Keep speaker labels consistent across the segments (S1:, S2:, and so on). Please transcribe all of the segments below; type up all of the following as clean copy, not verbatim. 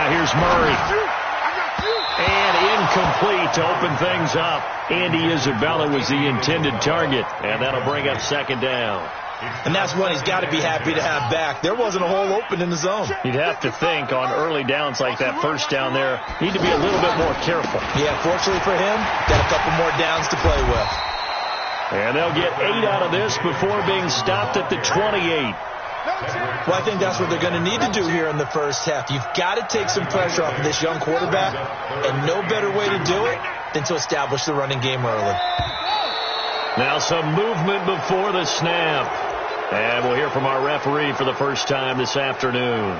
S1: Now here's Murray. And incomplete to open things up. Andy Isabella was the intended target, and that'll bring up second down.
S2: And that's one he's got to be happy to have back. There wasn't a hole open in the zone.
S1: You'd have to think on early downs like that first down there, need to be a little bit more careful.
S2: Yeah, fortunately for him, got a couple more downs to play with.
S1: And they'll get 8 out of this before being stopped at the 28.
S2: Well, I think that's what they're going to need to do here in the first half. You've got to take some pressure off of this young quarterback, and no better way to do it than to establish the running game early.
S1: Now some movement before the snap. And we'll hear from our referee for the first time this afternoon.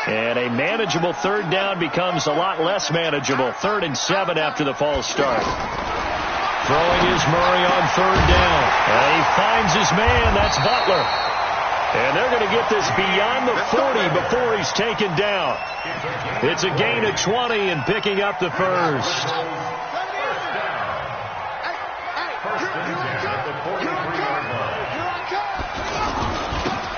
S1: And a manageable third down becomes a lot less manageable. 3rd and 7 after the false start. Throwing is Murray on 3rd down. And he finds his man. That's Butler. And they're going to get this beyond the 40 before he's taken down. It's a gain of 20 and picking up the first.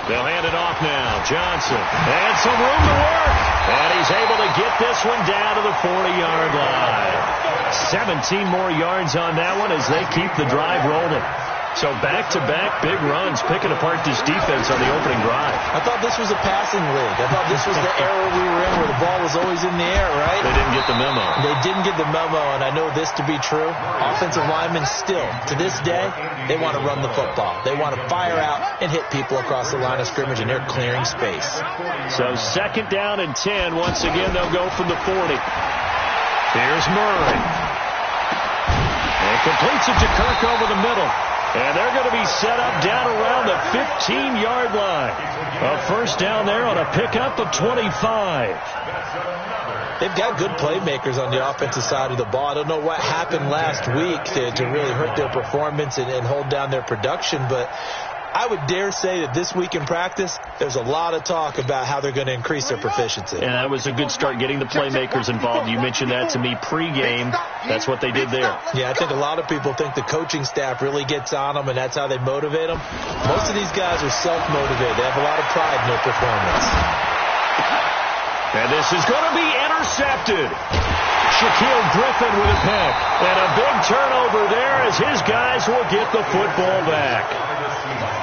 S1: They'll hand it off now. Johnson. And some room to work. And he's able to get this one down to the 40-yard line. 17 more yards on that one as they keep the drive rolling. So back-to-back big runs picking apart this defense on the opening drive.
S2: I thought this was a passing league. I thought this was the era we were in where the ball was always in the air, right?
S1: They didn't get the memo.
S2: They didn't get the memo, and I know this to be true. Offensive linemen still, to this day, they want to run the football. They want to fire out and hit people across the line of scrimmage, and they're clearing space.
S1: So 2nd down and 10. Once again, they'll go from the 40. Here's Murray. And completes it to Kirk over the middle. And they're going to be set up down around the 15-yard line. A first down there on a pickup of 25.
S2: They've got good playmakers on the offensive side of the ball. I don't know what happened last week to really hurt their performance and hold down their production, but I would dare say that this week in practice, there's a lot of talk about how they're going to increase their proficiency.
S1: And that was a good start getting the playmakers involved. You mentioned that to me pregame. That's what they did there.
S2: Yeah, I think a lot of people think the coaching staff really gets on them, and that's how they motivate them. Most of these guys are self-motivated. They have a lot of pride in their performance.
S1: And this is going to be intercepted. Shaquille Griffin with a pick. And a big turnover there as his guys will get the football back.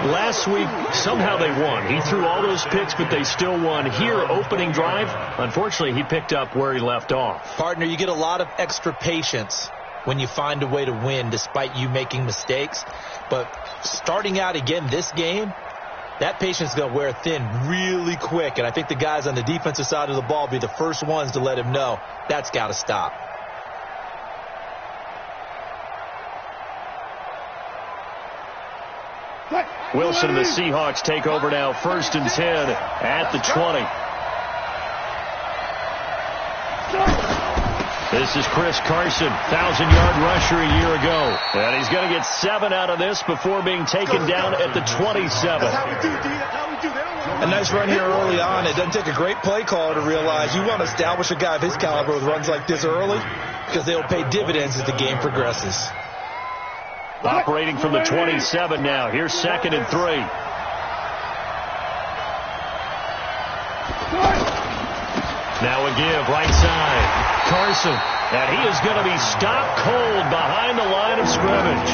S1: Last week, somehow they won. He threw all those picks, but they still won. Here, opening drive, unfortunately, he picked up where he left off.
S2: Partner, you get a lot of extra patience when you find a way to win despite you making mistakes. But starting out again this game, that patience is going to wear thin really quick. And I think the guys on the defensive side of the ball will be the first ones to let him know that's got to stop.
S1: Wilson and the Seahawks take over now, 1st and 10 at the 20. This is Chris Carson, 1,000-yard rusher a year ago. And he's going to get 7 out of this before being taken down at the 27.
S2: A nice run here early on. It doesn't take a great play caller to realize you want to establish a guy of his caliber with runs like this early because they'll pay dividends as the game progresses.
S1: Operating from the 27 now. Here's 2nd and 3. Now a give, right side. Carson. And he is going to be stopped cold behind the line of scrimmage.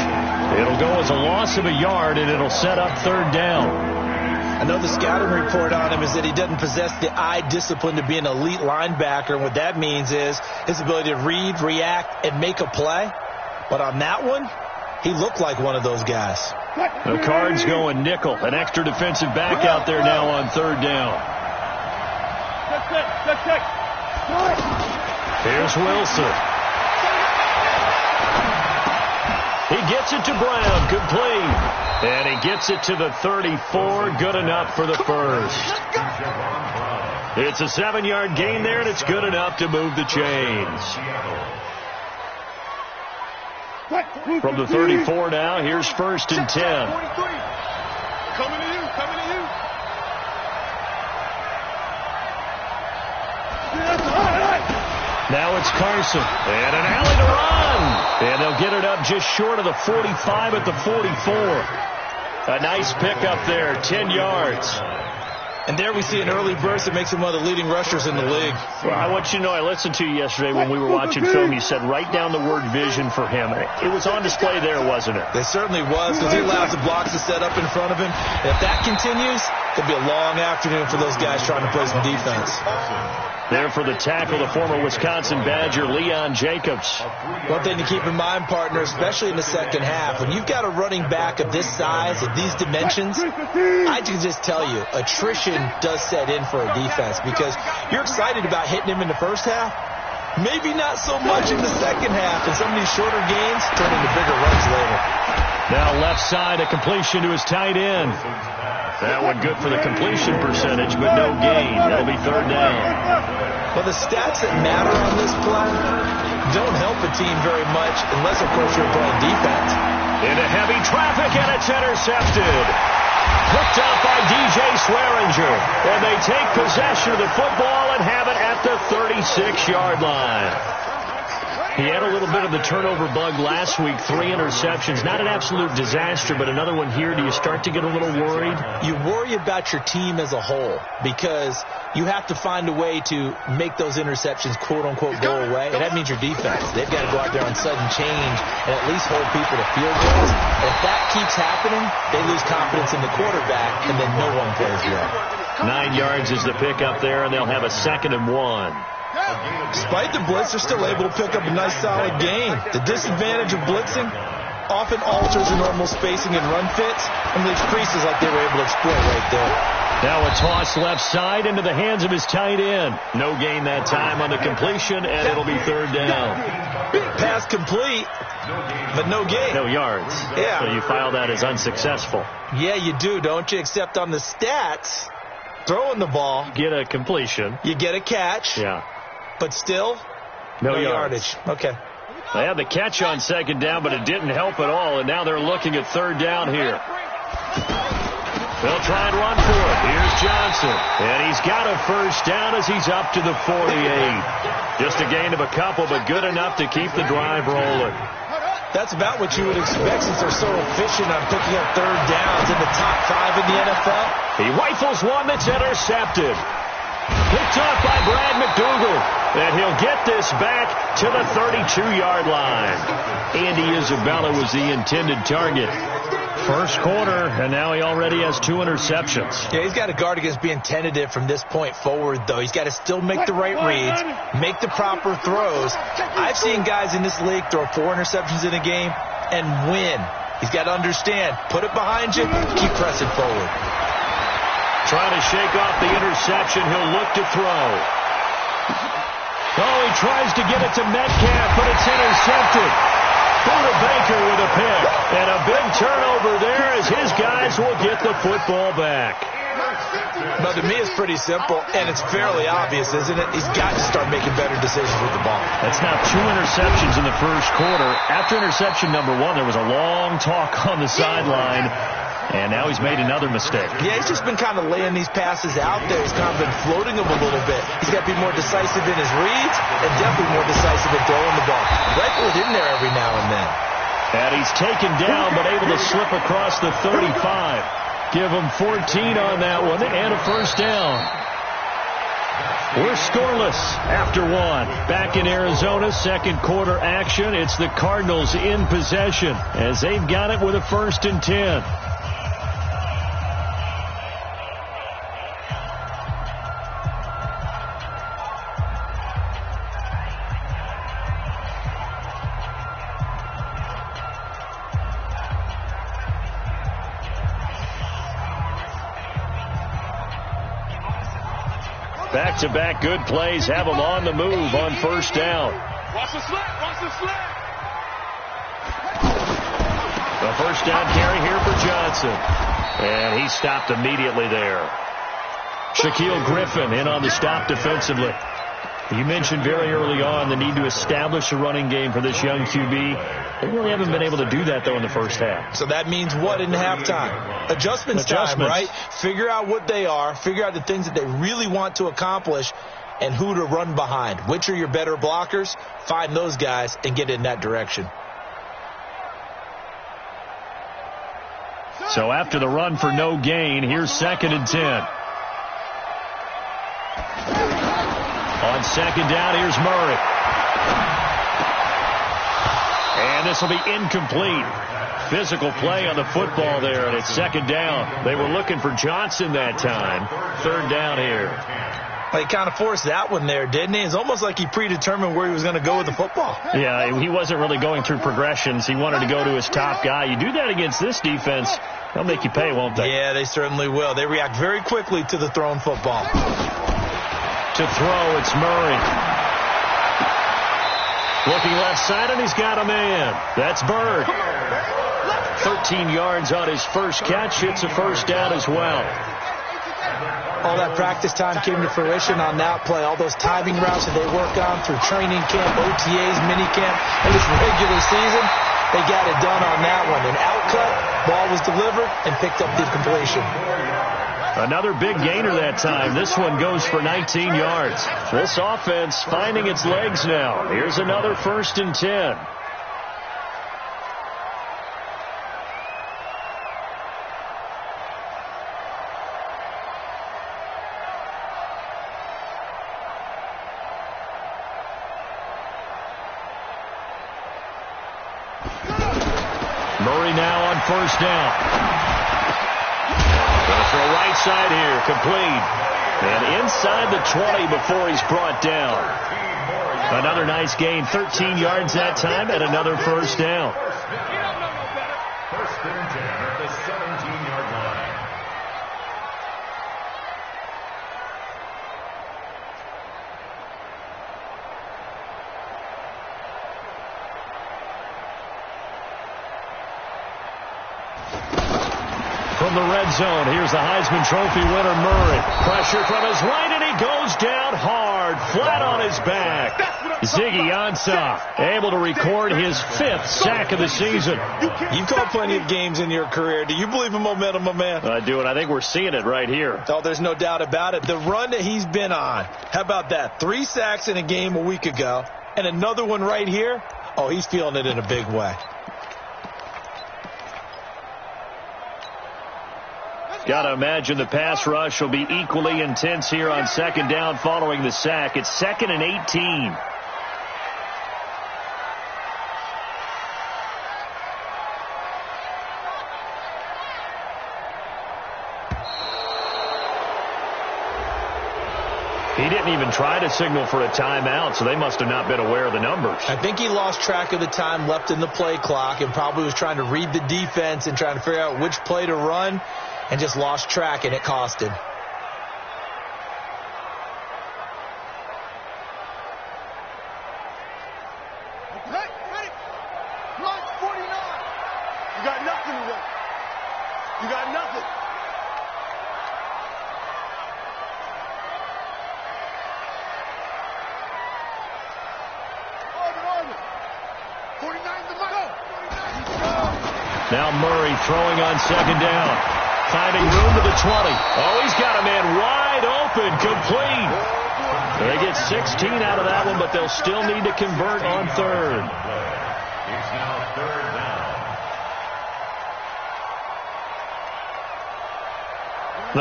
S1: It'll go as a loss of a yard, and it'll set up 3rd down.
S2: I know the scouting report on him is that he doesn't possess the eye discipline to be an elite linebacker. And what that means is his ability to read, react, and make a play. But on that one, he looked like one of those guys.
S1: The Cards going nickel. An extra defensive back out there now on 3rd down. Here's Wilson. He gets it to Brown, complete. And he gets it to the 34, good enough for the first. It's a 7-yard gain there, and it's good enough to move the chains. From the 34 now, here's 1st and 10.
S3: Coming to you, coming to you.
S1: Now it's Carson. And an alley to run. And they'll get it up just short of the 45 at the 44. A nice pickup there, 10 yards.
S2: And there we see an early burst that makes him one of the leading rushers in the league.
S1: Well, I want you to know, I listened to you yesterday when we were watching film. You said write down the word vision for him. It was on display there, wasn't it?
S2: It certainly was, because he allows the blocks to set up in front of him. And if that continues, it'll be a long afternoon for those guys trying to play some defense.
S1: There for the tackle, the former Wisconsin Badger, Leon Jacobs.
S2: One thing to keep in mind, partner, especially in the second half, when you've got a running back of this size, of these dimensions, I can just tell you, attrition does set in for a defense, because you're excited about hitting him in the first half, maybe not so much in the second half, and some of these shorter gains turn into bigger runs later.
S1: Now left side, a completion to his tight end. That one good for the completion percentage, but no gain. That'll be third down.
S2: Well, the stats that matter on this play don't help a team very much unless, of course, you're playing defense.
S1: Into heavy traffic, and it's intercepted. Picked up by DJ Swearinger. And they take possession of the football and have it at the 36-yard line. He had a little bit of the turnover bug last week, 3 interceptions. Not an absolute disaster, but another one here. Do you start to get a little worried?
S2: You worry about your team as a whole, because you have to find a way to make those interceptions, quote-unquote, go away. And that means your defense. They've got to go out there on sudden change and at least hold people to field goals. And if that keeps happening, they lose confidence in the quarterback, and then no one plays well.
S1: 9 yards is the pickup there, and they'll have a 2nd and 1.
S2: Despite the blitz, they're still able to pick up a nice, solid gain. The disadvantage of blitzing often alters the normal spacing and run fits, and leaves creases like they were able to exploit right there.
S1: Now a toss left side into the hands of his tight end. No gain that time on the completion, and it'll be third down.
S2: Pass complete, but no gain.
S1: No yards.
S2: Yeah.
S1: So you file that as unsuccessful.
S2: Yeah, you do, don't you? Except on the stats, throwing the ball.
S1: Get a completion.
S2: You get a catch.
S1: Yeah.
S2: But still, no yardage. Okay.
S1: They had the catch on second down, but it didn't help at all, and now they're looking at third down here. They'll try and run for it. Here's Johnson, and he's got a first down as he's up to the 48. Just a gain of a couple, but good enough to keep the drive rolling.
S2: That's about what you would expect, since they're so efficient on picking up third downs in the top 5 in the NFL.
S1: He rifles one that's intercepted. Picked off by Brad McDougal. And he'll get this back to the 32-yard line. Andy Isabella was the intended target. First quarter, and now he already has 2 interceptions.
S2: Yeah, he's got to guard against being tentative from this point forward, though. He's got to still make the right reads, make the proper throws. I've seen guys in this league throw 4 interceptions in a game and win. He's got to understand, put it behind you, keep pressing forward.
S1: Trying to shake off the interception. He'll look to throw. Oh, he tries to get it to Metcalf, but it's intercepted. Buda Baker with a pick. And a big turnover there as his guys will get the football back.
S2: Now, to me, it's pretty simple, and it's fairly obvious, isn't it? He's got to start making better decisions with the ball.
S1: That's now 2 interceptions in the first quarter. After interception number 1, there was a long talk on the sideline. And now he's made another mistake.
S2: Yeah, he's just been kind of laying these passes out there. He's kind of been floating them a little bit. He's got to be more decisive in his reads and definitely more decisive in throwing the ball. Rifle it in there every now and then.
S1: And he's taken down but able to slip across the 35. Give him 14 on that one and a first down. We're scoreless after 1. Back in Arizona, second quarter action. It's the Cardinals in possession as they've got it with a 1st and 10. Back-to-back good plays have them on the move on first down.
S3: Watch the slant. Watch the slant.
S1: The first down carry here for Johnson. And he stopped immediately there. Shaquille Griffin in on the stop defensively. You mentioned very early on the need to establish a running game for this young QB. They really haven't been able to do that, though, in the first half.
S2: So that means what in halftime? Adjustments time, right? Figure out what they are. Figure out the things that they really want to accomplish and who to run behind. Which are your better blockers? Find those guys and get in that direction.
S1: So after the run for no gain, here's 2nd and 10. on second down, here's Murray. And this will be incomplete. Physical play on the football there, and it's second down. They were looking for Johnson that time. Third down here.
S2: Well, he kind of forced that one there, didn't he? It's almost like he predetermined where he was going to go with the football.
S1: Yeah, he wasn't really going through progressions. He wanted to go to his top guy. You do that against this defense, they'll make you pay, won't they?
S2: Yeah, they certainly will. They react very quickly to the thrown football.
S1: To throw, it's Murray. Looking left side, and he's got a man. That's Bird. 13 yards on his first catch. It's a first down as well.
S2: All that practice time came to fruition on that play. All those timing routes that they work on through training camp, OTAs, minicamp, and this regular season, they got it done on that one. An outcut, ball was delivered, and picked up the completion.
S1: Another big gainer that time. This one goes for 19 yards. This offense finding its legs now. Here's another 1st and 10. Murray now on first down. Goes for a right side here, complete. And inside the 20 before he's brought down. Another nice gain, 13 yards that time, and another first down.
S4: First and 10 at the 17-yard line.
S1: From the red zone, here's the Heisman Trophy winner, Murray. Pressure from his right, and he goes down hard, flat on his back. Ziggy Ansah able to record his 5th sack of the season.
S2: You've called plenty of games in your career. Do you believe in momentum, my man?
S1: I do, and I think we're seeing it right here.
S2: Oh, there's no doubt about it. The run that he's been on, how about that? 3 sacks in a game a week ago, and another one right here. Oh, he's feeling it in a big way.
S1: Got to imagine the pass rush will be equally intense here on second down following the sack. It's 2nd and 18. He didn't even try to signal for a timeout, so they must have not been aware of the numbers.
S2: I think he lost track of the time left in the play clock and probably was trying to read the defense and trying to figure out which play to run and just lost track, and it cost him.
S3: Ready? Come on, 49. You got nothing today. You got nothing.
S1: Now Murray throwing on second down. Finding room to the 20. Oh, he's got a man wide open, complete. They get 16 out of that one, but they'll still need to convert on third.
S4: It's now third down.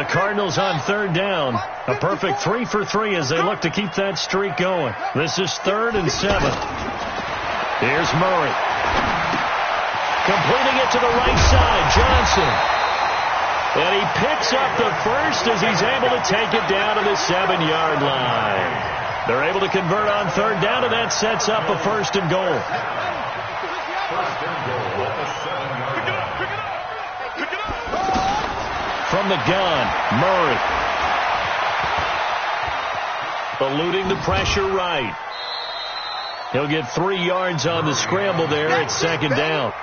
S1: The Cardinals on third down. A perfect 3 for 3 as they look to keep that streak going. This is 3rd and 7. Here's Murray. Completing it to the right side, Johnson. And he picks up the first as he's able to take it down to the 7-yard line. They're able to convert on third down, and that sets up a 1st and goal.
S4: First and goal at the 7-yard line.
S3: Pick it up.
S1: From the gun, Murray. Eluding the pressure right. He'll get 3 yards on the scramble there at second down.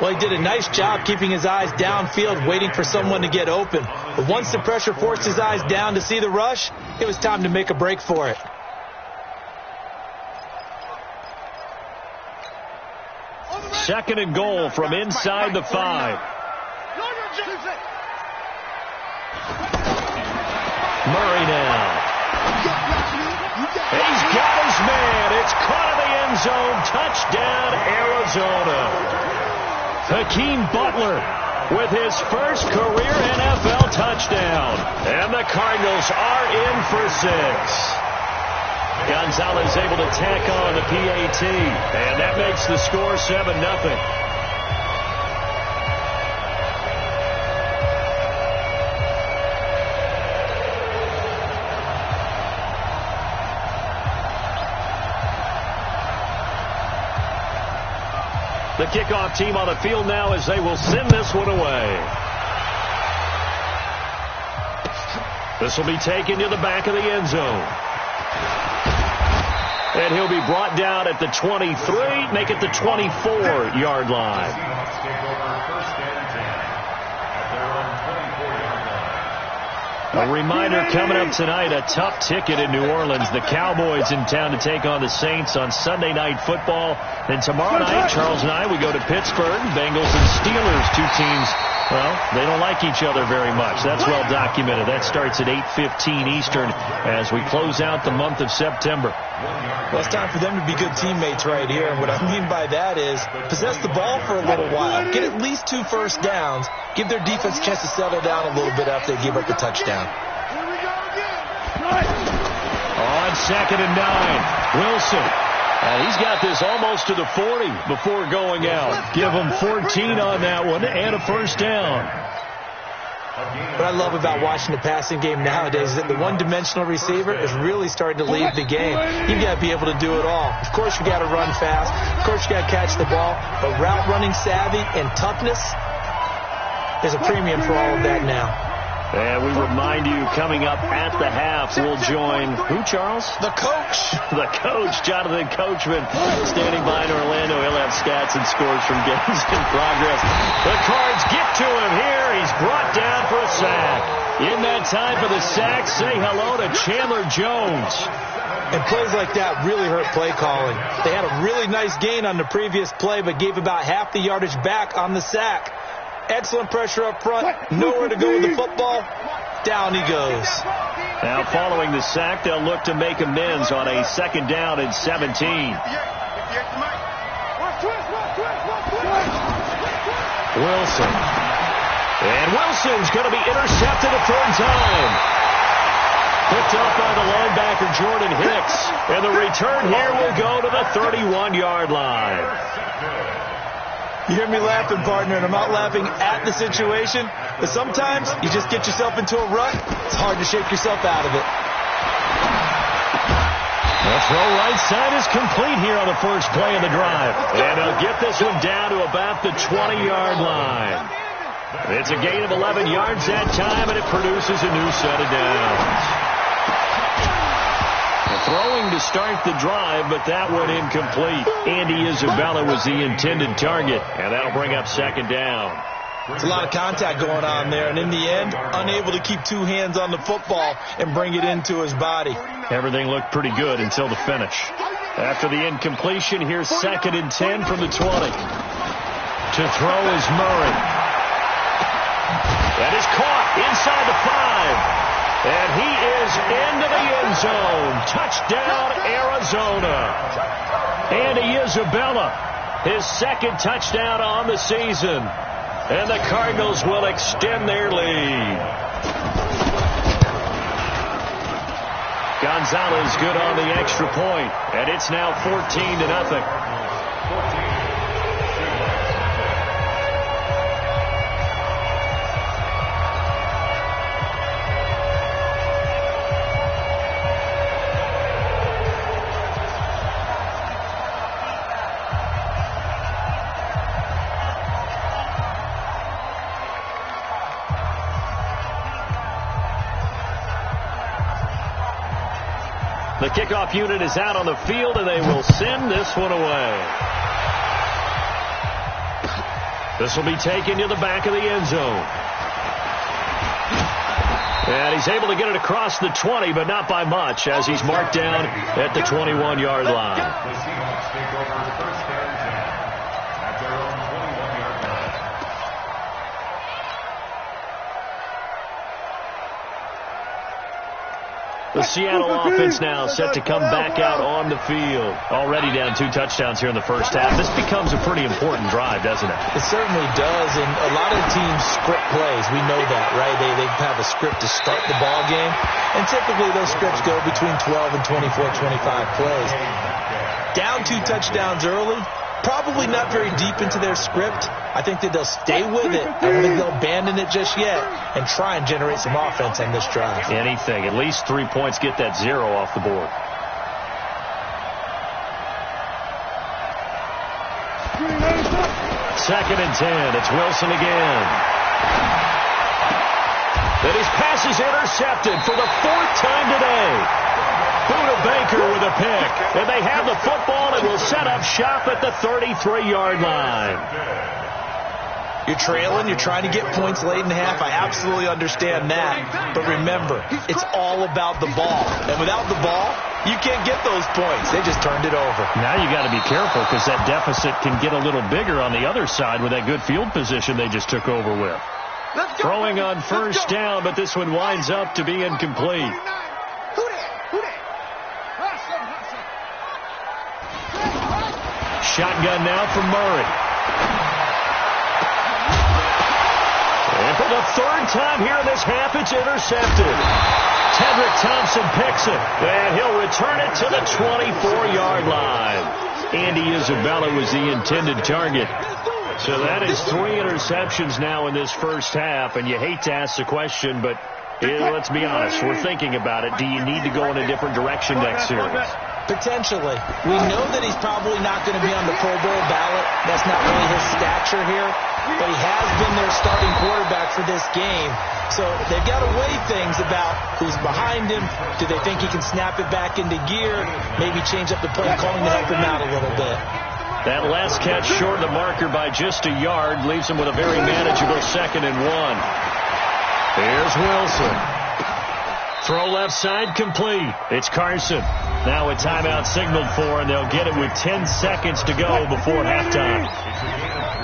S2: Well, he did a nice job keeping his eyes downfield, waiting for someone to get open. But once the pressure forced his eyes down to see the rush, it was time to make a break for it.
S1: Second and goal from inside the 5. Murray now. He's got his man. It's caught in the end zone. Touchdown, Arizona. Hakeem Butler with his first career NFL touchdown. And the Cardinals are in for 6. Gonzalez able to tack on the PAT, and that makes the score 7-0. The kickoff team on the field now as they will send this one away. This will be taken to the back of the end zone. And he'll be brought down at the 23, make it the 24-yard line. A reminder coming up tonight, a tough ticket in New Orleans. The Cowboys in town to take on the Saints on Sunday Night Football. And tomorrow night, Charles and I, we go to Pittsburgh. Bengals and Steelers, two teams, well, they don't like each other very much. That's well documented. That starts at 8:15 Eastern as we close out the month of September.
S2: Well, it's time for them to be good teammates right here. And what I mean by that is possess the ball for a little while. Get at least 2 first downs. Give their defense a chance to settle down a little bit after they give up the touchdown.
S1: On 2nd and 9, Wilson. And he's got this almost to the 40 before going out. Give him 14 on that one and a first down.
S2: What I love about watching the passing game nowadays is that the one-dimensional receiver is really starting to leave the game. You've got to be able to do it all. Of course, you got to run fast. Of course, you got to catch the ball. But route running savvy and toughness, there's a premium for all of that now.
S1: And we remind you, coming up at the half, we'll join who, Charles?
S2: The coach.
S1: The coach, Jonathan Coachman, standing by in Orlando. He'll have stats and scores from games in progress. The Cards get to him here. He's brought down for a sack. In that time for the sack, say hello to Chandler Jones.
S2: And plays like that really hurt play calling. They had a really nice gain on the previous play, but gave about half the yardage back on the sack. Excellent pressure up front. Nowhere to go with the football. Down he goes.
S1: Now following the sack, they'll look to make amends on a 2nd down and 17. Wilson. And Wilson's going to be intercepted a 3rd time. Picked up by the linebacker Jordan Hicks. And the return here will go to the 31-yard line.
S2: You hear me laughing, partner, and I'm not laughing at the situation, but sometimes you just get yourself into a rut. It's hard to shake yourself out of it.
S1: The throw right side is complete here on the first play of the drive. And they'll get this one down to about the 20-yard line. It's a gain of 11 yards that time, and it produces a new set of downs. Throwing to start the drive, but that one incomplete. Andy Isabella was the intended target, and that'll bring up 2nd down.
S2: There's a lot of contact going on there, and in the end, unable to keep 2 hands on the football and bring it into his body.
S1: Everything looked pretty good until the finish. After the incompletion, here's 2nd and 10 from the 20. To throw is Murray. That is caught inside the 5. And he is into the end zone. Touchdown, Arizona. Andy Isabella, his 2nd touchdown on the season. And the Cardinals will extend their lead. Gonzalez good on the extra point. And it's now 14-0. The kickoff unit is out on the field, and they will send this one away. This will be taken to the back of the end zone. And he's able to get it across the 20, but not by much, as he's marked down at the 21-yard line. The Seattle offense now set to come back out on the field. Already down 2 touchdowns here in the first half. This becomes a pretty important drive, doesn't it?
S2: It certainly does, and a lot of teams script plays. We know that, right? They have a script to start the ball game, and typically those scripts go between 12 and 24, 25 plays. Down 2 touchdowns early, probably not very deep into their script. I think that they'll stay with it. I don't think they'll abandon it just yet and try and generate some offense on this drive.
S1: Anything. At least 3 points, get that 0 off the board. Second and 10. It's Wilson again. And his pass is intercepted for the 4th time today. Buda Baker with a pick. And they have the football and will set up shop at the 33-yard line.
S2: You're trailing. You're trying to get points late in the half. I absolutely understand that. But remember, it's all about the ball. And without the ball, you can't get those points. They just turned it over.
S1: Now you got to be careful because that deficit can get a little bigger on the other side with that good field position they just took over with. Throwing on first down, but this one winds up to be incomplete. Shotgun now from Murray. And for the 3rd time here in this half, it's intercepted. Tedrick Thompson picks it, and he'll return it to the 24-yard line. Andy Isabella was the intended target. So that is 3 interceptions now in this first half, and you hate to ask the question, but let's be honest, we're thinking about it. Do you need to go in a different direction next series?
S2: Potentially. We know that he's probably not going to be on the Pro Bowl ballot. That's not really his stature here. But he has been their starting quarterback for this game. So they've got to weigh things about who's behind him. Do they think he can snap it back into gear? Maybe change up the play calling to help him out a little bit.
S1: That last catch short of the marker by just a yard leaves him with a very manageable 2nd and 1. Here's Wilson. Throw left side complete. It's Carson. Now a timeout signaled for, and they'll get it with 10 seconds to go before halftime.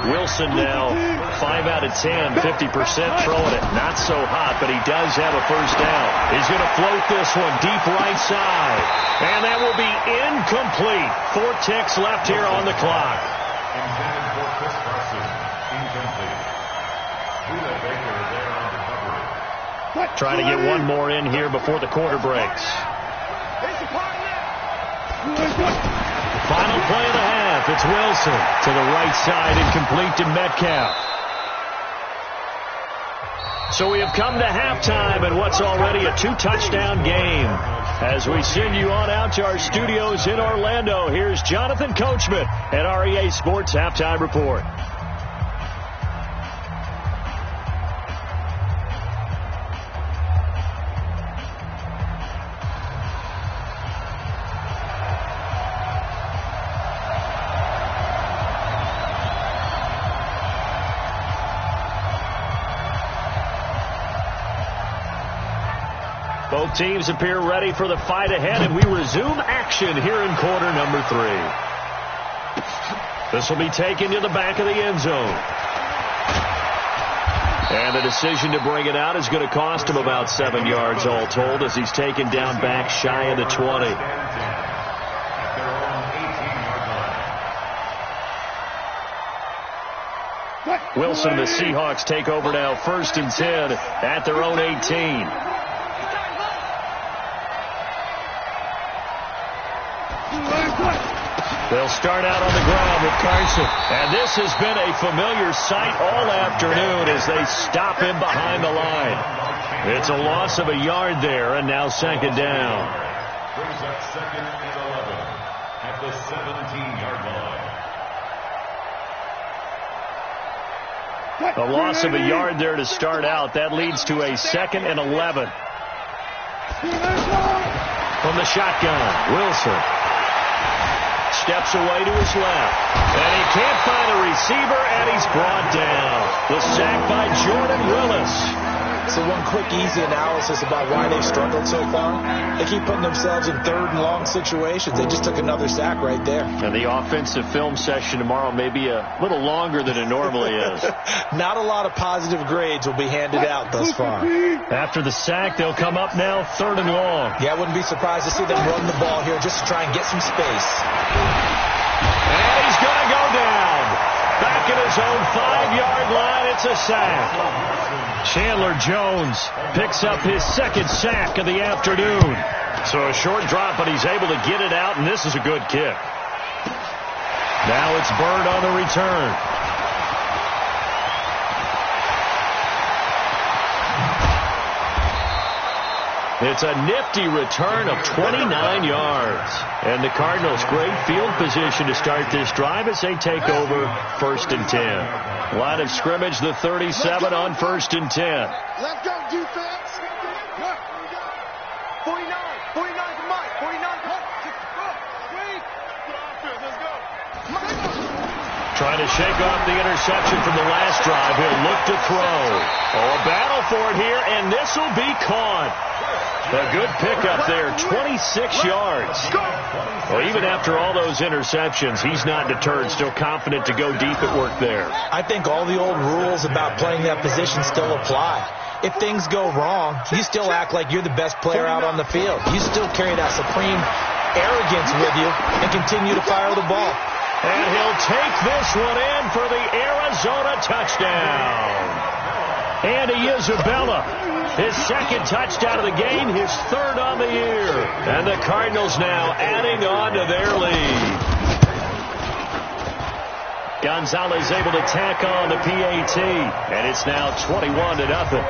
S1: Wilson now 5 out of 10, 50% throwing it. Not so hot, but he does have a first down. He's going to float this one deep right side. And that will be incomplete. 4 ticks left here on the clock.
S4: Intended for Chris Carson. Incomplete. Buda Baker there on recovery.
S1: Trying to get one more in here before the quarter breaks. Final play of the half. It's Wilson to the right side and complete to Metcalf. So we have come to halftime in what's already a 2-touchdown game. As we send you on out to our studios in Orlando, here's Jonathan Coachman at REA Sports Halftime Report. Both teams appear ready for the fight ahead, and we resume action here in quarter number 3. This will be taken to the back of the end zone. And the decision to bring it out is going to cost him about 7 yards all told as he's taken down back shy of the 20. Wilson and the Seahawks take over now 1st and 10 at their own 18. They'll start out on the ground with Carson. And this has been a familiar sight all afternoon as they stop him behind the line. It's a loss of a yard there, and now 2nd down.
S4: Brings up 2nd and 11 at the 17-yard line.
S1: A loss of a yard there to start out. That leads to a 2nd and 11. From the shotgun, Wilson steps away to his left. And he can't find a receiver, and he's brought down. The sack by Jordan Willis.
S2: So one quick, easy analysis about why they've struggled so far. They keep putting themselves in third and long situations. They just took another sack right there.
S1: And the offensive film session tomorrow may be a little longer than it normally is.
S2: Not a lot of positive grades will be handed out thus far.
S1: After the sack, they'll come up now third and long.
S2: Yeah, I wouldn't be surprised to see them run the ball here just to try and get some space.
S1: And he's going to go down. Back at his own 5-yard line, it's a sack. Chandler Jones picks up his second sack of the afternoon. So a short drop, but he's able to get it out, and this is a good kick. Now it's Bird on the return. It's a nifty return of 29 yards. And the Cardinals, great field position to start this drive as they take over 1st and 10. Line of scrimmage, the 37 on 1st and 10.
S3: Let's go, defense. 49 to Mike. 49 to Let's go.
S1: Trying to shake off the interception from the last drive. He'll look to throw. Oh, a battle for it here, and this will be caught. A good pickup there, 26 yards. Well, even after all those interceptions, he's not deterred, still confident to go deep at work there.
S2: I think all the old rules about playing that position still apply. If things go wrong, you still act like you're the best player out on the field. You still carry that supreme arrogance with you and continue to fire the ball.
S1: And he'll take this one in for the Arizona touchdown. Andy Isabella, his second touchdown of the game, his third on the year. And the Cardinals now adding on to their lead. Gonzalez able to tack on the PAT, and it's now 21-0.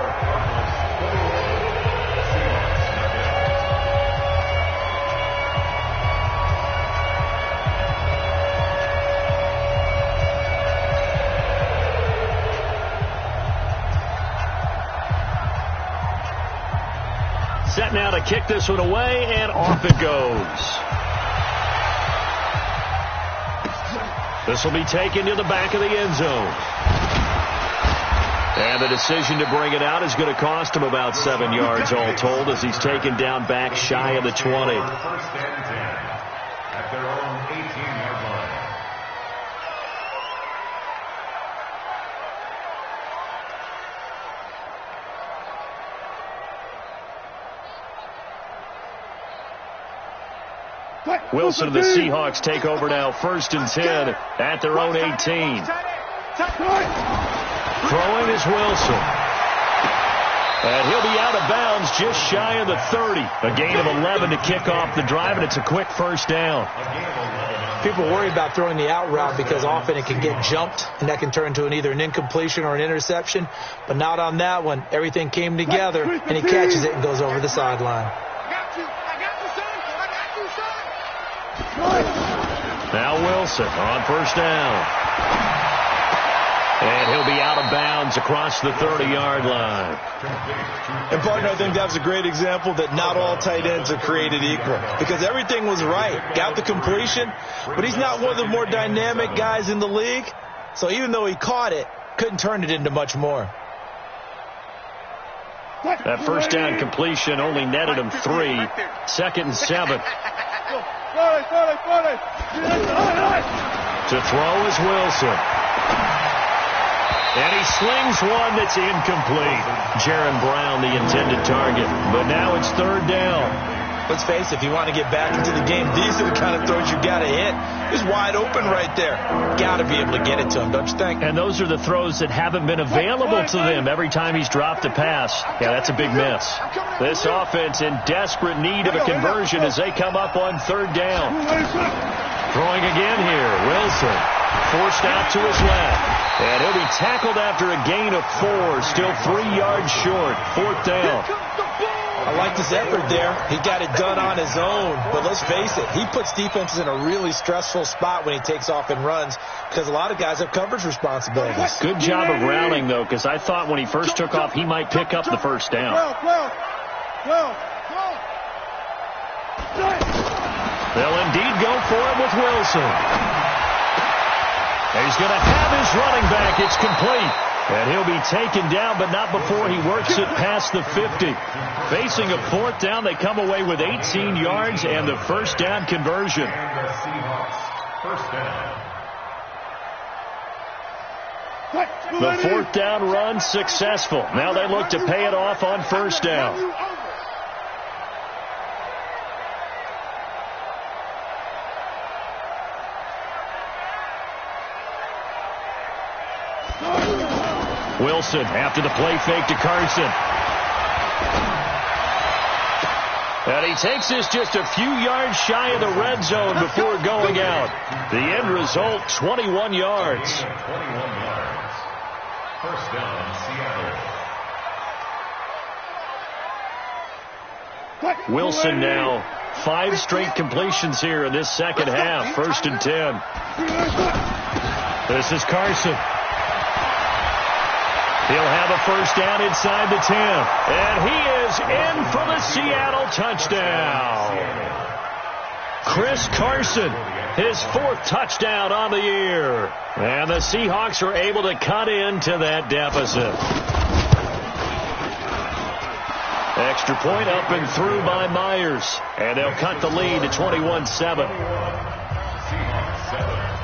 S1: Set now to kick this one away, and off it goes. This will be taken to the back of the end zone. And the decision to bring it out is going to cost him about 7 yards all told as he's taken down back shy of the 20.
S4: First and 10 at their own 18-yard line.
S1: Wilson and the Seahawks take over now 1st and 10 at their own 18. Throwing is Wilson. And he'll be out of bounds just shy of the 30. A gain of 11 to kick off the drive, and it's a quick first down.
S2: People worry about throwing the out route because often it can get jumped, and that can turn into either an incompletion or an interception. But not on that one. Everything came together, and he catches it and goes over the sideline.
S1: Now Wilson on first down. And he'll be out of bounds across the 30-yard line.
S2: And, partner, I think that was a great example that not all tight ends are created equal. Because everything was right. Got the completion, but he's not one of the more dynamic guys in the league. So even though he caught it, couldn't turn it into much more.
S1: That first down completion only netted him 3. 2nd and 7. To throw is Wilson. And he slings one that's incomplete. Jaron Brown, the intended target. But now it's 3rd down.
S2: Let's face it, if you want to get back into the game, these are the kind of throws you got to hit. He's wide open right there. Got to be able to get it to him, don't you think?
S1: And those are the throws that haven't been available to them every time he's dropped a pass. Yeah, that's a big miss. This offense in desperate need of a conversion as they come up on 3rd down. Throwing again here, Wilson. Forced out to his left. And he'll be tackled after a gain of 4. Still 3 yards short. 4th down.
S2: I like this effort there. He got it done on his own. But let's face it, he puts defenses in a really stressful spot when he takes off and runs because a lot of guys have coverage responsibilities.
S1: Good job of routing, though, because I thought when he first took off, he might pick up the first down. They'll indeed go for it with Wilson. He's going to have his running back. It's complete. And he'll be taken down, but not before he works it past the 50. Facing a fourth down, they come away with 18 yards and the first down conversion.
S4: And the Seahawks, first down.
S1: The fourth down run successful. Now they look to pay it off on first down. Wilson after the play fake to Carson. And he takes this just a few yards shy of the red zone before going out. The end result, 21 yards.
S4: 21 yards. First down, Seattle.
S1: Wilson now 5 straight completions here in this second half. First and 10. This is Carson. He'll have a first down inside the 10. And he is in for the Seattle touchdown. Chris Carson, his 4th touchdown on the year. And the Seahawks are able to cut into that deficit. Extra point up and through by Myers. And they'll cut the lead to 21-7.
S4: Seahawks 7.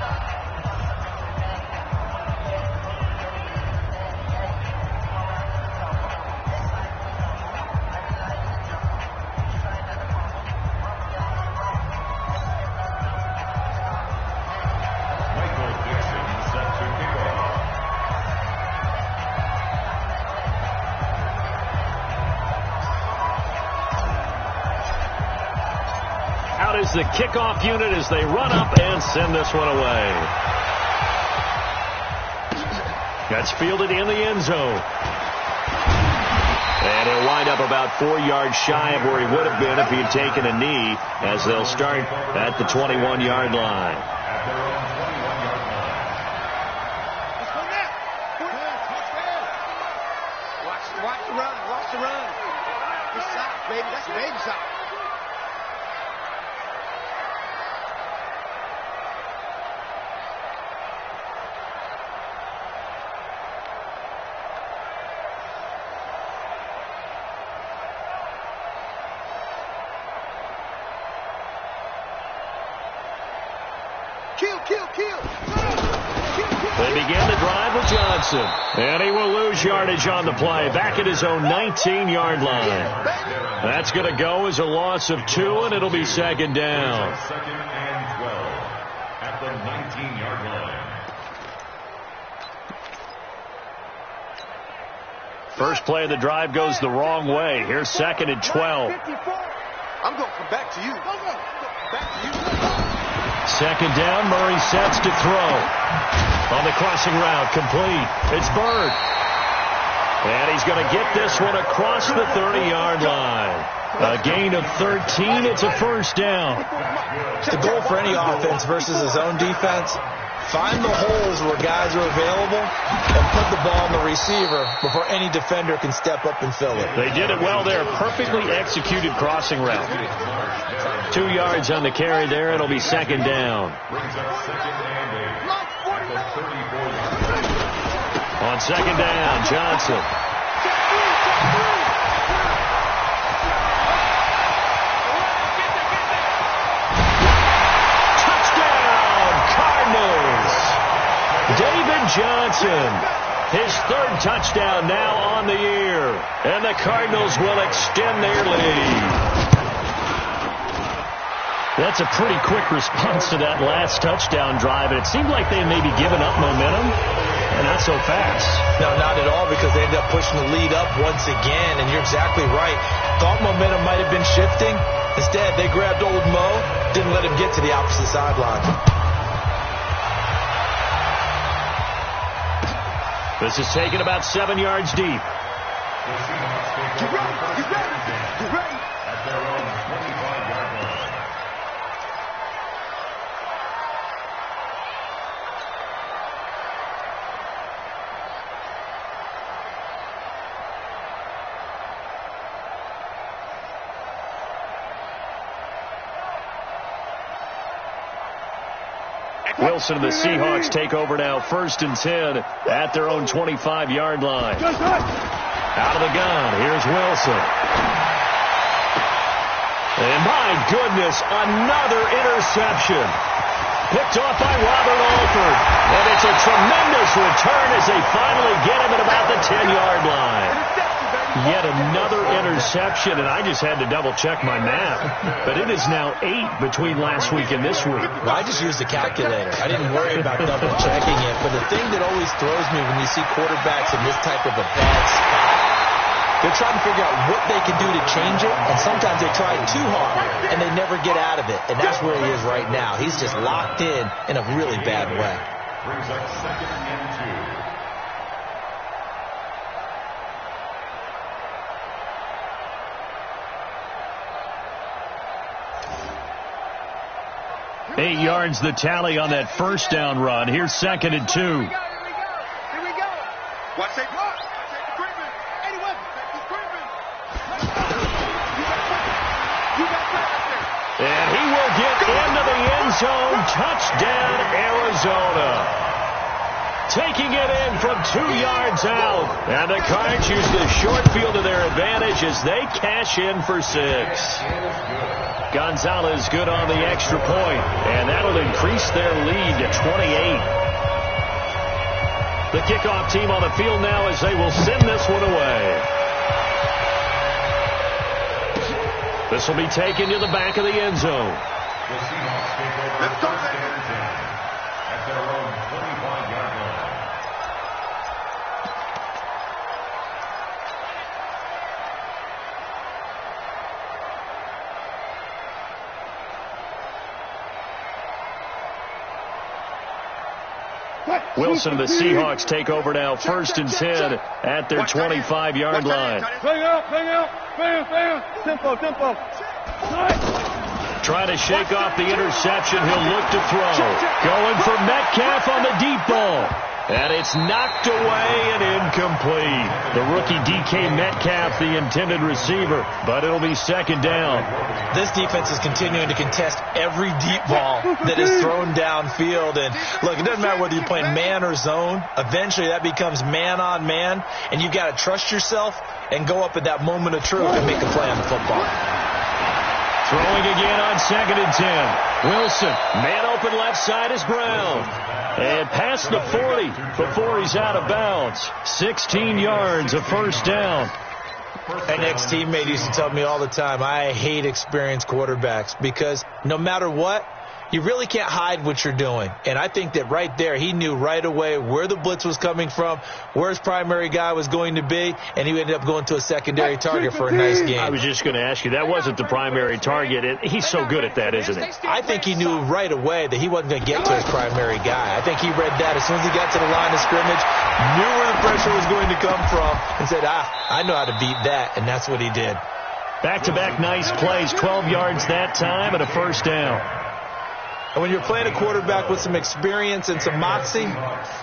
S1: The kickoff unit as they run up and send this one away. That's fielded in the end zone. And he'll wind up about 4 yards shy of where he would have been if he had taken a knee, as they'll start at the 21-yard line.
S3: Watch the run. Watch the run. Good shot, baby. That's a baby shot.
S1: They begin the drive with Johnson. And he will lose yardage on the play. Back at his own 19-yard line. That's going to go as a loss of 2, and it'll be second down.
S4: Second and 12 at the 19-yard line.
S1: First play of the drive goes the wrong way. Here's second and 12.
S3: I'm going to come back to you. Back to you.
S1: Second down, Murray sets to throw. On the crossing route, complete. It's Bird. And he's going to get this one across the 30-yard line. A gain of 13. It's a first down.
S2: It's the goal for any offense versus his own defense. Find the holes where guys are available and put the ball on the receiver before any defender can step up and fill it.
S1: They did it well there. Perfectly executed crossing route. 2 yards on the carry there. It'll be second down.
S4: Brings up second and 8 at the 34-yard line.
S1: On second down, Johnson. David Johnson, his 3rd touchdown now on the year, and the Cardinals will extend their lead. That's a pretty quick response to that last touchdown drive, and it seemed like they may be giving up momentum, and not so fast.
S2: No, not at all, because they ended up pushing the lead up once again, and you're exactly right. Thought momentum might have been shifting. Instead, they grabbed old Mo, didn't let him get to the opposite sideline.
S1: This is taken about 7 yards deep.
S4: The Seahawks take over first and 10 at their own 25-yard line.
S1: Wilson and the Seahawks take over now, 1st and 10 at their own 25-yard line. Out of the gun, here's Wilson. And my goodness, another interception. Picked off by Robert Alford. And it's a tremendous return as they finally get him at about the 10-yard line. Yet another interception, and I just had to double-check my math. But it is now 8 between last week and this week.
S2: Well, I just used a calculator. I didn't worry about double-checking it. But the thing that always throws me when you see quarterbacks in this type of a bad spot, they're trying to figure out what they can do to change it, and sometimes they try too hard, and they never get out of it. And that's where he is right now. He's just locked in a really bad way.
S4: Brings up 2nd and 2.
S1: 8 yards the tally on that 1st down run. Here's 2nd and 2.
S3: Here we go. Watch that block. Watch that treatment. Anyone, take this treatment. You got that right there.
S1: And he will get into the end zone. Touchdown, Arizona. Taking it in from 2 yards out. And the Cards use the short field to their advantage as they cash in for 6. Gonzalez good on the extra point, and that'll increase their lead to 28. The kickoff team on the field now as they will send this one away. This will be taken to the back of the end zone.
S4: The Seahawks take over 1st and 10 at their own 25-yard line.
S1: Wilson and the Seahawks take over now, 1st and 10 at their 25-yard line.
S3: Bang out, bang. Tempo.
S1: Trying to shake off the interception. He'll look to throw. Going for Metcalf on the deep ball. And it's knocked away and incomplete. The rookie DK Metcalf, the intended receiver, but it'll be 2nd down.
S2: This defense is continuing to contest every deep ball that is thrown downfield. And look, it doesn't matter whether you're playing man or zone. Eventually that becomes man on man, and you've got to trust yourself and go up at that moment of truth and make a play on the football.
S1: Throwing again on 2nd and 10. Wilson, man open left side is Brown. And past the 40 before he's out of bounds. 16 yards, a 1st down.
S2: An ex-teammate used to tell me all the time, I hate experienced quarterbacks because no matter what, you really can't hide what you're doing. And I think that right there, he knew right away where the blitz was coming from, where his primary guy was going to be, and he ended up going to a secondary target for a nice game.
S1: I was just going to ask you, that wasn't the primary target, and he's so good at that, isn't he?
S2: I think he knew right away that he wasn't going to get to his primary guy. I think he read that as soon as he got to the line of scrimmage, knew where the pressure was going to come from, and said, I know how to beat that, and that's what he did.
S1: Back-to-back nice plays, 12 yards that time, and a 1st down.
S2: And when you're playing a quarterback with some experience and some moxie,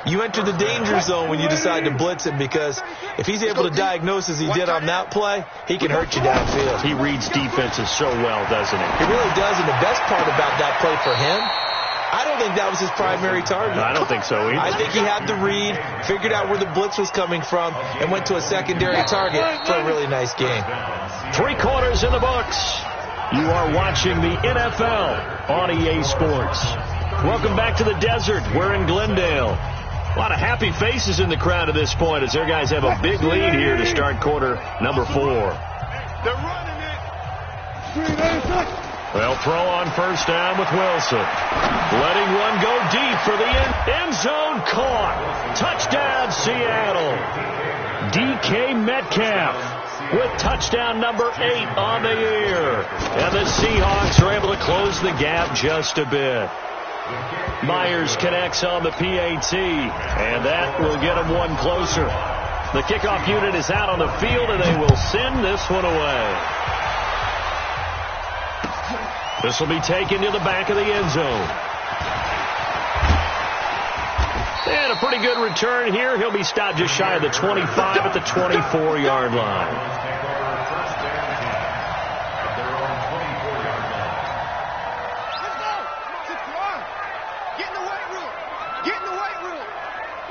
S2: you enter the danger zone when you decide to blitz him, because if he's able to diagnose as he did on that play, he can hurt you downfield.
S1: He reads defenses so well, doesn't he?
S2: He really does, and the best part about that play for him, I don't think that was his primary target.
S1: I don't think so either.
S2: I think he had the read, figured out where the blitz was coming from, and went to a secondary target for a really nice game.
S1: 3 quarters in the books. You are watching the NFL on EA Sports. Welcome back to the desert. We're in Glendale. A lot of happy faces in the crowd at this point as their guys have a big lead here to start quarter number 4.
S3: They're running it.
S1: Well, throw on 1st down with Wilson. Letting one go deep for the end zone. Caught. Touchdown, Seattle. DK Metcalf with touchdown number 8 on the year. And the Seahawks are able to close the gap just a bit. Myers connects on the PAT, and that will get them one closer. The kickoff unit is out on the field, and they will send this one away. This will be taken to the back of the end zone. And a pretty good return here. He'll be stopped just shy of the 25 at the 24-yard line.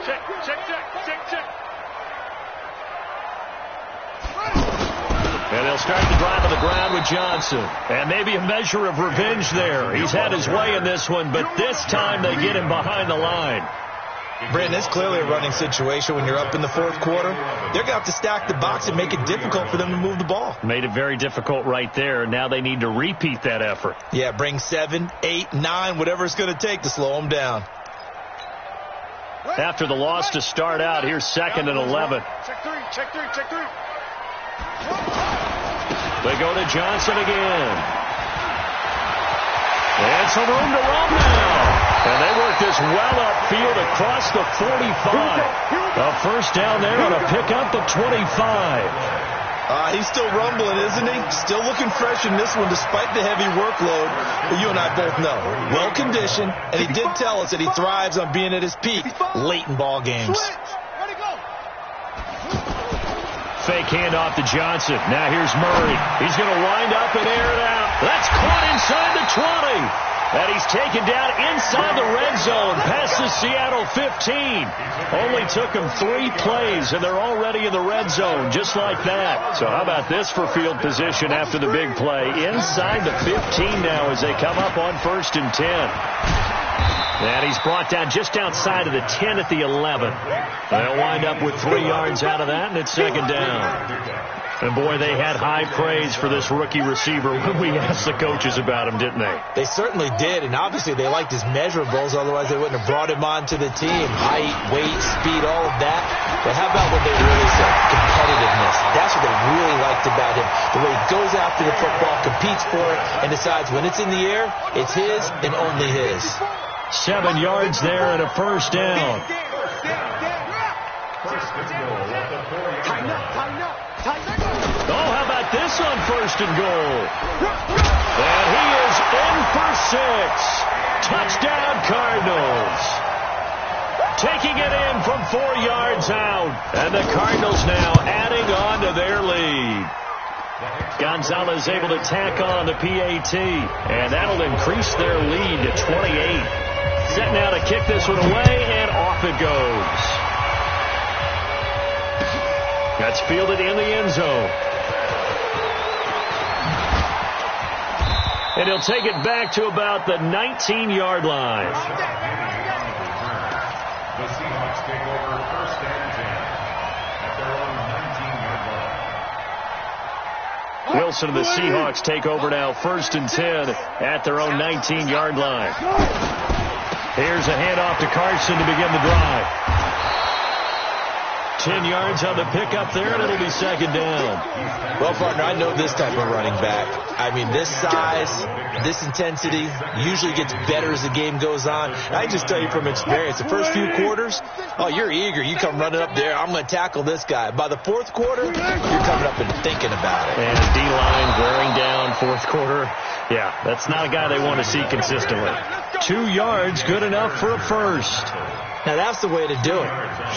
S3: Check.
S1: And they'll start the drive on the ground with Johnson. And maybe a measure of revenge there. He's had his way in this one, but this time they get him behind the line.
S2: Brandon, it's clearly a running situation when you're up in the fourth quarter. They're going to have to stack the box and make it difficult for them to move the ball.
S1: Made it very difficult right there. Now they need to repeat that effort.
S2: Yeah, bring 7, 8, 9, whatever it's going to take to slow them down.
S1: After the loss to start out, here's 2nd and 11.
S3: Check three.
S1: They go to Johnson again. And some room to run now. And they work this well upfield across the 45. A first down there on a pickup of 25.
S2: He's still rumbling, isn't he? Still looking fresh in this one despite the heavy workload. But you and I both know, well-conditioned, and he did tell us that he thrives on being at his peak late in ball games.
S1: Fake handoff to Johnson. Now here's Murray. He's going to wind up and air it out. That's caught inside the 20. And he's taken down inside the red zone past the Seattle 15. Only took him 3 plays, and they're already in the red zone just like that. So how about this for field position after the big play? Inside the 15 now as they come up on 1st and 10. And he's brought down just outside of the 10 at the 11. They'll wind up with 3 yards out of that, and it's 2nd down. And, boy, they had high praise for this rookie receiver when we asked the coaches about him, didn't they?
S2: They certainly did, and obviously they liked his measurables. Otherwise, they wouldn't have brought him onto the team. Height, weight, speed, all of that. But how about what they really said? Competitiveness. That's what they really liked about him. The way he goes after the football, competes for it, and decides when it's in the air, it's his and only his.
S1: 7 yards there and a first down. Oh, how about this on 1st and goal? And he is in for 6. Touchdown, Cardinals. Taking it in from 4 yards out. And the Cardinals now adding on to their lead. Gonzalez able to tack on the PAT. And that'll increase their lead to 28. Set now to kick this one away, and off it goes. That's fielded in the end zone. And he'll take it back to about the 19-yard line.
S4: The Seahawks take over 1st and 10 at their own 19-yard line.
S1: Wilson and the Seahawks take over now 1st and 10 at their own 19-yard line. Here's a handoff to Carson to begin the drive. 10 yards on the pickup there, and it'll be 2nd down.
S2: Well, partner, I know this type of running back. I mean, this size, this intensity usually gets better as the game goes on. I just tell you from experience, the first few quarters, oh, you're eager. You come running up there, I'm going to tackle this guy. By the 4th quarter, you're coming up and thinking about it.
S1: And D-line wearing down 4th quarter. Yeah, that's not a guy they want to see consistently. 2 yards, good enough for a first.
S2: Now, that's the way to do it.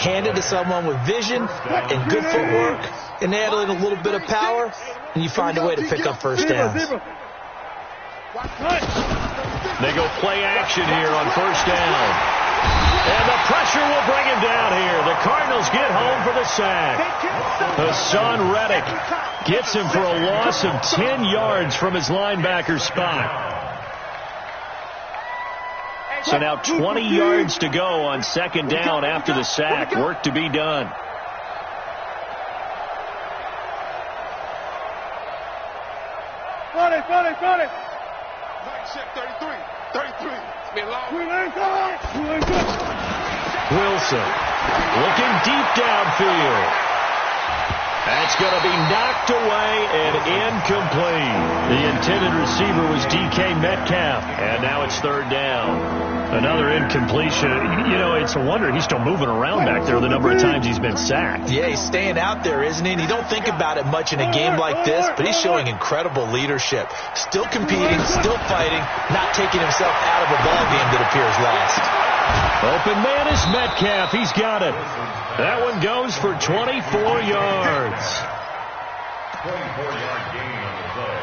S2: Hand it to someone with vision and good footwork, and add in a little bit of power, and you find a way to pick up first downs.
S1: They go play action here on 1st down. And the pressure will bring him down here. The Cardinals get home for the sack. Hassan Reddick gets him for a loss of 10 yards from his linebacker spot. So now 20 yards to go on 2nd down after the sack. Work to be done.
S3: Got it. Nice shit, 33. It's been long.
S1: Wilson looking deep downfield. That's going to be knocked away and incomplete. The intended receiver was DK Metcalf. And now it's 3rd down. Another incompletion. You know, it's a wonder he's still moving around back there the number of times he's been sacked.
S2: Yeah, he's staying out there, isn't he? And you don't think about it much in a game like this, but he's showing incredible leadership. Still competing, still fighting, not taking himself out of a ball game that appears lost.
S1: Open man is Metcalf. He's got it. That one goes for 24 yards.
S4: 24-yard gain on the play.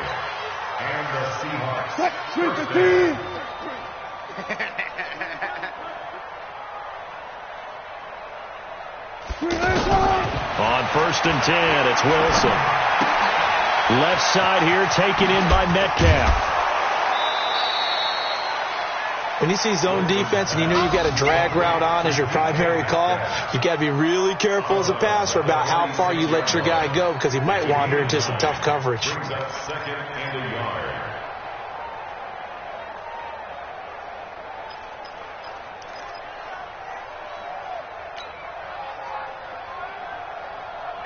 S4: And the Seahawks.
S3: 3-15.
S1: first and 10. It's Wilson. Left side here taken in by Metcalf.
S2: When you see zone defense and you know you've got a drag route on as your primary call, you got to be really careful as a passer about how far you let your guy go because he might wander into some tough coverage.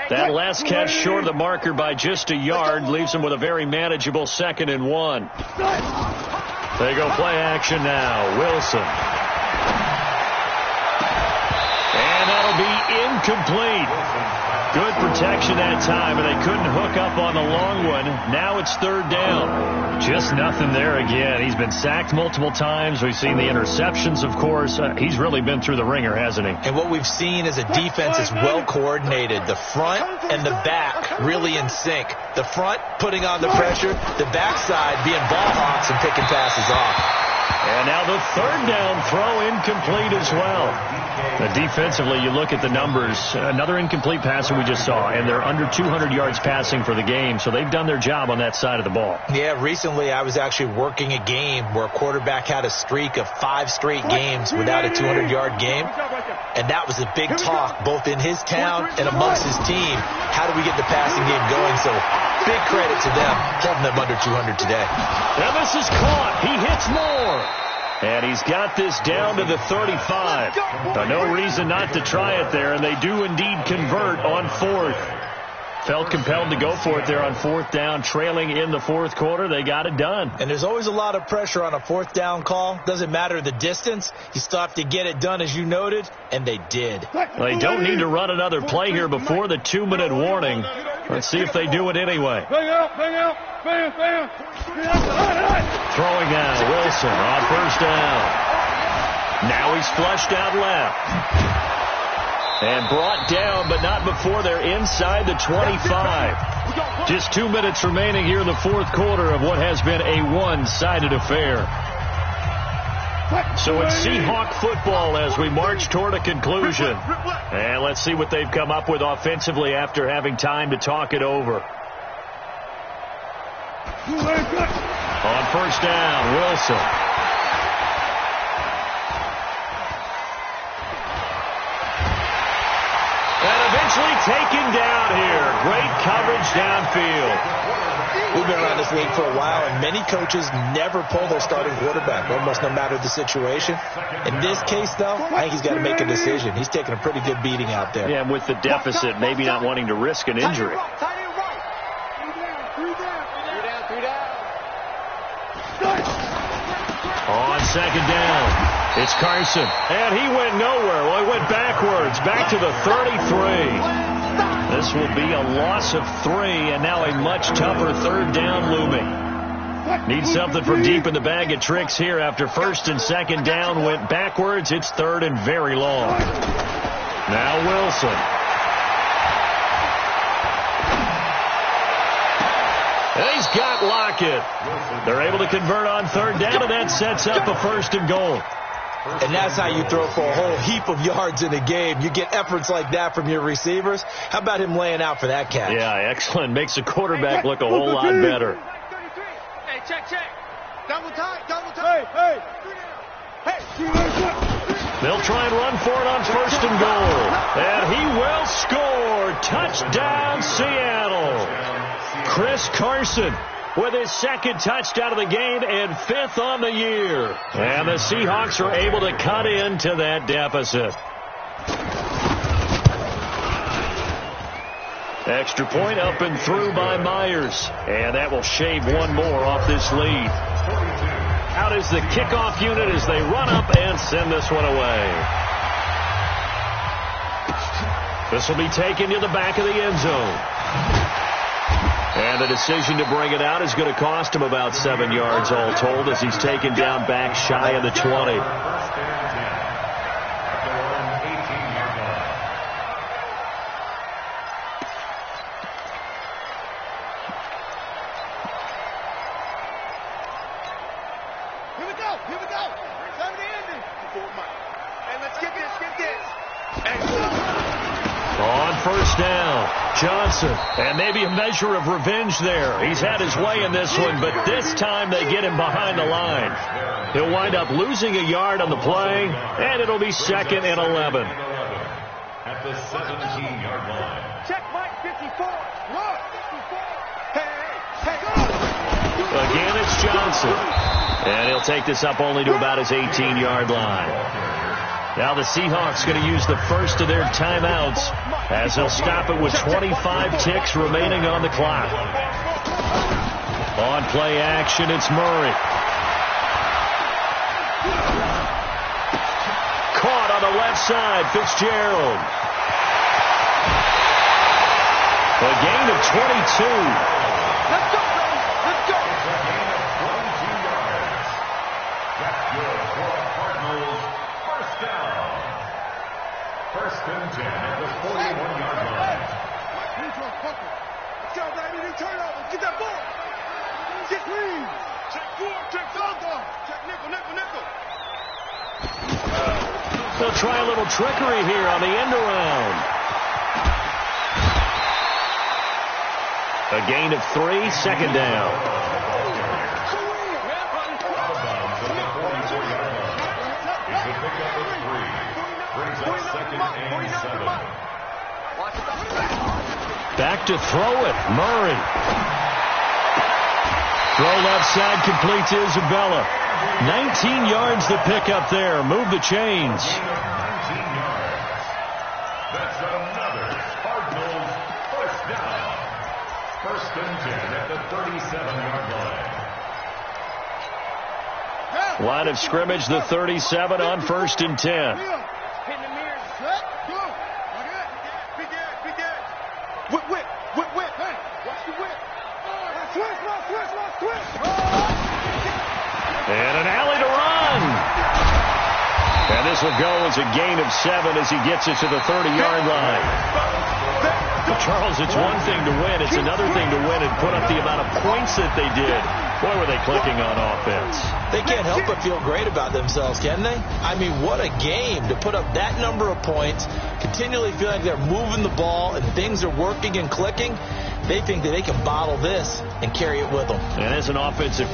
S1: That last catch short of the marker by just a yard leaves him with a very manageable 2nd and 1. They go play action now. Wilson. And that'll be incomplete. Good protection that time, and they couldn't hook up on the long one. Now it's 3rd down. Just nothing there again. He's been sacked multiple times. We've seen the interceptions, of course. He's really been through the ringer, hasn't he?
S2: And what we've seen is a defense is well coordinated. The front and the back really in sync. The front putting on the pressure, the backside being ball hawks and picking passes off.
S1: And now the 3rd down throw incomplete as well. Defensively, you look at the numbers. Another incomplete pass that we just saw, and they're under 200 yards passing for the game, so they've done their job on that side of the ball.
S2: Yeah, recently I was actually working a game where a quarterback had a streak of 5 straight games without a 200-yard game, and that was a big talk both in his town and amongst his team. How do we get the passing game going? So big credit to them holding them under 200 today.
S1: And this is caught. He hits more. And he's got this down to the 35. No reason not to try it there, and they do indeed convert on 4th. Felt compelled to go for it there on 4th down, trailing in the 4th quarter. They got it done.
S2: And there's always a lot of pressure on a 4th down call. Doesn't matter the distance. You still have to get it done, as you noted, and they did.
S1: They don't need to run another play here before the 2-minute warning. Let's see if they do it anyway.
S3: Bang out, bang out, bang, bang.
S1: Throwing out Wilson on 1st down. Now he's flushed out left. And brought down, but not before they're inside the 25. Just 2 minutes remaining here in the 4th quarter of what has been a one-sided affair. So it's Seahawk football as we march toward a conclusion. And let's see what they've come up with offensively after having time to talk it over. On 1st down, Wilson. And eventually taken down here. Great coverage downfield.
S2: We've been around this league for a while, and many coaches never pull their starting quarterback, almost no matter the situation. In this case, though, I think he's got to make a decision. He's taking a pretty good beating out there.
S1: Yeah, and with the deficit, maybe not wanting to risk an injury. On 2nd down, it's Carson. And he went nowhere. Well, he went backwards, back to the 33. This will be a loss of 3, and now a much tougher 3rd down looming. Need something from deep in the bag of tricks here after 1st and 2nd down went backwards. It's 3rd and very long. Now Wilson. And he's got Lockett. They're able to convert on 3rd down, and that sets up a 1st and goal.
S2: And that's how you throw for a whole heap of yards in a game. You get efforts like that from your receivers. How about him laying out for that catch?
S1: Yeah, excellent. Makes the quarterback look a whole lot better.
S3: Hey, check. Double tight. Hey.
S1: They'll try and run for it on 1st and goal. And he will score. Touchdown, Seattle. Chris Carson with his 2nd touchdown of the game and 5th on the year. And the Seahawks are able to cut into that deficit. Extra point up and through by Myers. And that will shave one more off this lead. Out is the kickoff unit as they run up and send this one away. This will be taken to the back of the end zone. And the decision to bring it out is going to cost him about 7 yards all told as he's taken down back shy of the 20.
S3: Here we go. Time to end it. Hey, let's get this.
S1: On first down. Johnson. And maybe a measure of revenge there. He's had his way in this one, but this time they get him behind the line. He'll wind up losing a yard on the play, and it'll be 2nd and 11.
S4: At the 17-yard line.
S3: Check Mike 54. Look. 54. Hey.
S1: Again, it's Johnson. And he'll take this up only to about his 18-yard line. Now the Seahawks going to use the first of their timeouts as they'll stop it with 25 ticks remaining on the clock. On play action, it's Murray. Caught on the left side, Fitzgerald. A gain of 22.
S3: Let's go, baby. Let's go.
S4: It's a gain of 22 yards. That's good for the Cardinals. First down. 1st and 10 at the 41-yard line.
S3: Let's go, baby. They turn over. Get that ball. Get clean. Check 4. Check 5. Check nickel.
S1: They'll try a little trickery here on the end around. A gain of 3, 2nd down. Back to throw it. Murray. Throw left side, complete to Isabella. 19 yards to pick up there. Move the chains.
S4: 19 yards. That's another Cardinals first down. 1st and 10 at the 37-yard line.
S1: Line of scrimmage, the 37 on 1st and 10.
S3: Whip. Hey, watch the whip. Switch.
S1: And an alley to run. And this will go as a gain of 7 as he gets it to the 30-yard line. But Charles, it's one thing to win. It's another thing to win and put up the amount of points that they did. Boy, were they clicking on offense.
S2: They can't help but feel great about themselves, can they? I mean, what a game to put up that number of points, continually feel like they're moving the ball and things are working and clicking. They think that they can bottle this and carry it with them.
S1: And as an offensive